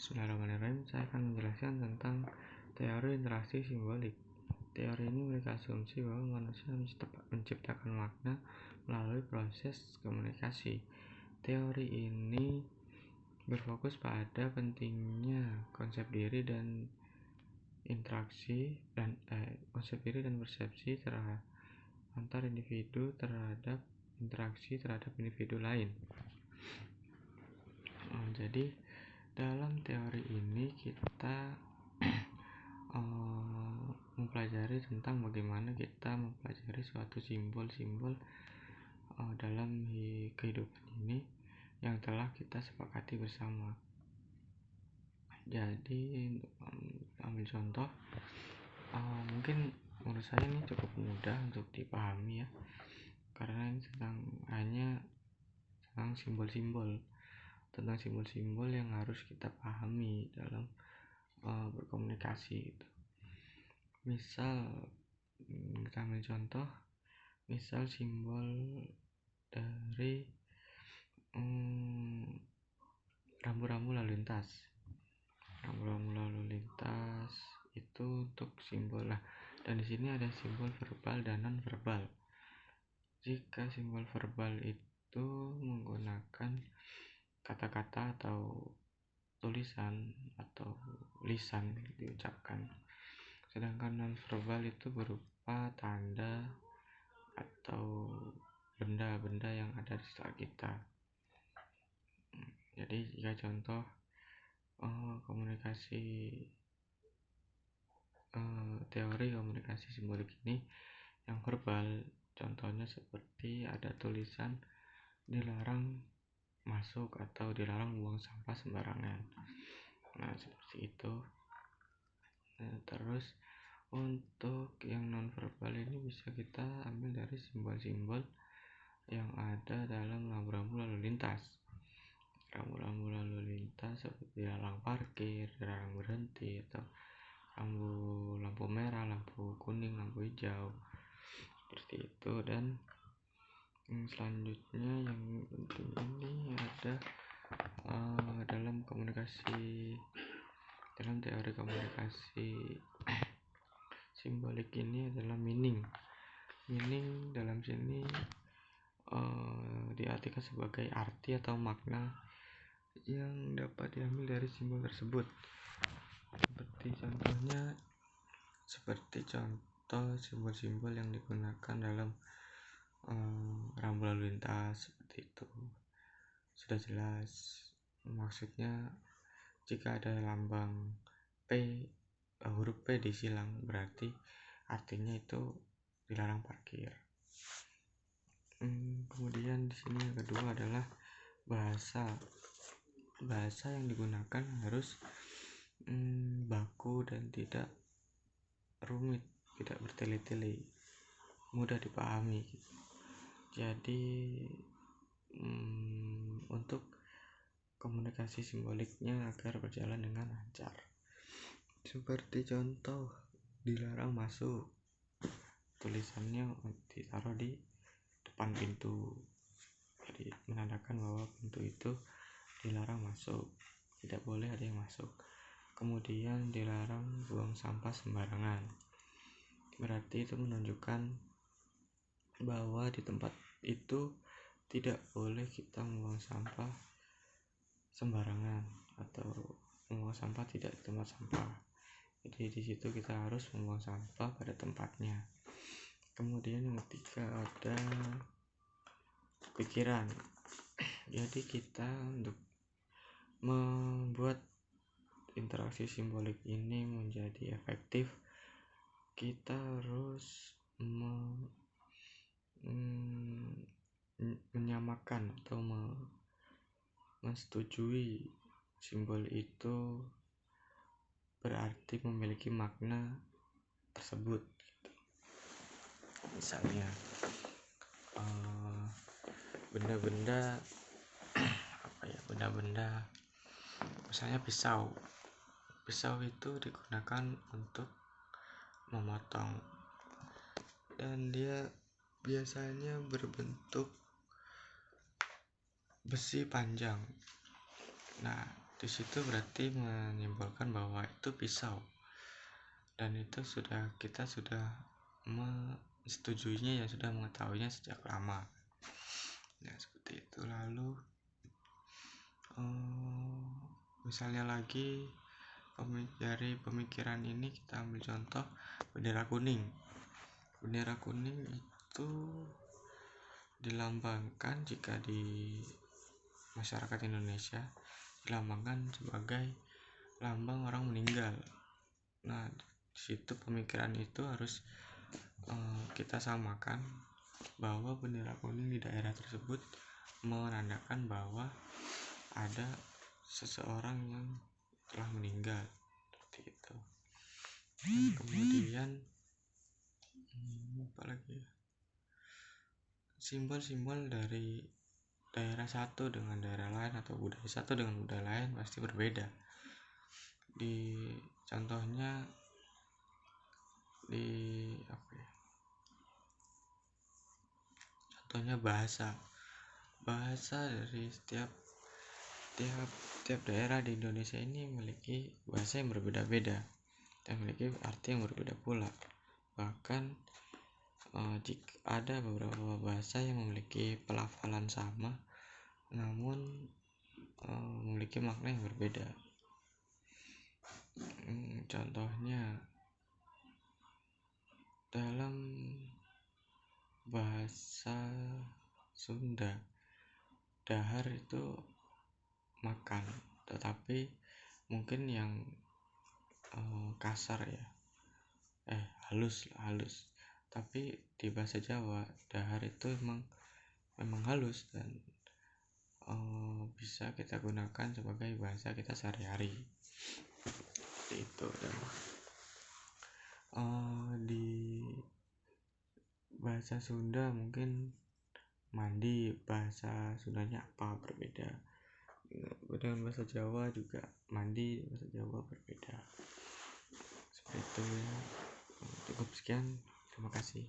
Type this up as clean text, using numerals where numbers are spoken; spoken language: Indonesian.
Bismillahirrahmanirrahim. Saya akan menjelaskan tentang teori interaksi simbolik. Teori ini memiliki asumsi bahwa manusia menciptakan makna melalui proses komunikasi. Teori ini berfokus pada pentingnya konsep diri dan persepsi antar individu terhadap interaksi terhadap individu lain. Jadi dalam teori ini kita mempelajari tentang bagaimana kita mempelajari suatu simbol-simbol dalam kehidupan ini yang telah kita sepakati bersama. Jadi ambil contoh, mungkin menurut saya ini cukup mudah untuk dipahami ya, karena ini hanya tentang simbol-simbol yang harus kita pahami dalam berkomunikasi itu. Misal kita ambil contoh, misal simbol dari rambu-rambu lalu lintas. Rambu-rambu lalu lintas itu untuk simbol. Dan di sini ada simbol verbal dan non verbal. Jika simbol verbal itu menggunakan kata-kata atau tulisan atau lisan diucapkan, sedangkan non verbal itu berupa tanda atau benda-benda yang ada di sekitar kita. Jadi jika contoh teori komunikasi simbolik ini yang verbal, contohnya seperti ada tulisan dilarang masuk atau dilarang buang sampah sembarangan. Seperti itu. Terus untuk yang non verbal ini bisa kita ambil dari simbol-simbol yang ada dalam rambu-rambu lalu lintas. Rambu-rambu lalu lintas seperti dilarang parkir, dilarang berhenti, atau lampu merah, lampu kuning, lampu hijau, seperti itu. Dan selanjutnya yang penting ini ada dalam teori komunikasi simbolik ini adalah meaning dalam sini diartikan sebagai arti atau makna yang dapat diambil dari simbol tersebut. Seperti contoh simbol-simbol yang digunakan dalam rambu lalu lintas, seperti itu. Sudah jelas maksudnya. Jika ada lambang huruf P di silang, berarti artinya itu dilarang parkir. Kemudian di sini yang kedua adalah bahasa yang digunakan harus baku dan tidak rumit, tidak bertele-tele, mudah dipahami. Jadi untuk komunikasi simboliknya agar berjalan dengan lancar, seperti contoh dilarang masuk, tulisannya ditaruh di depan pintu, jadi menandakan bahwa pintu itu dilarang masuk, tidak boleh ada yang masuk. Kemudian dilarang buang sampah sembarangan, berarti itu menunjukkan bahwa di tempat itu tidak boleh kita membuang sampah sembarangan atau membuang sampah tidak di tempat sampah. Jadi di situ kita harus membuang sampah pada tempatnya. Kemudian yang ketiga ada pikiran. Jadi kita untuk membuat interaksi simbolik ini menjadi efektif, kita harus menyamakan atau menyetujui simbol itu berarti memiliki makna tersebut. Misalnya benda-benda misalnya pisau itu digunakan untuk memotong dan dia biasanya berbentuk besi panjang. Di situ berarti menyimpulkan bahwa itu pisau, dan itu kita sudah menyetujuinya, ya sudah mengetahuinya sejak lama. Ya seperti itu. Lalu misalnya lagi dari pemikiran ini kita ambil contoh bendera kuning. Bendera kuning itu dilambangkan, jika di masyarakat Indonesia dilambangkan sebagai lambang orang meninggal. Nah, di situ pemikiran itu harus kita samakan bahwa bendera kuning di daerah tersebut menandakan bahwa ada seseorang yang telah meninggal, seperti itu. Dan kemudian apalagi simbol-simbol dari daerah satu dengan daerah lain atau budaya satu dengan budaya lain pasti berbeda. Contohnya bahasa dari setiap daerah di Indonesia ini memiliki bahasa yang berbeda-beda dan memiliki arti yang berbeda pula. Bahkan jika ada beberapa bahasa yang memiliki pelafalan sama namun memiliki makna yang berbeda. Contohnya dalam bahasa Sunda, dahar itu makan, tetapi mungkin yang kasar ya, halus. Tapi di bahasa Jawa dahar itu memang halus dan bisa kita gunakan sebagai bahasa kita sehari-hari. Seperti itu. Dan di bahasa Sunda mungkin mandi, bahasa Sundanya apa berbeda. Dengan bahasa Jawa juga mandi, bahasa Jawa berbeda. Seperti itu ya. Cukup sekian, terima kasih.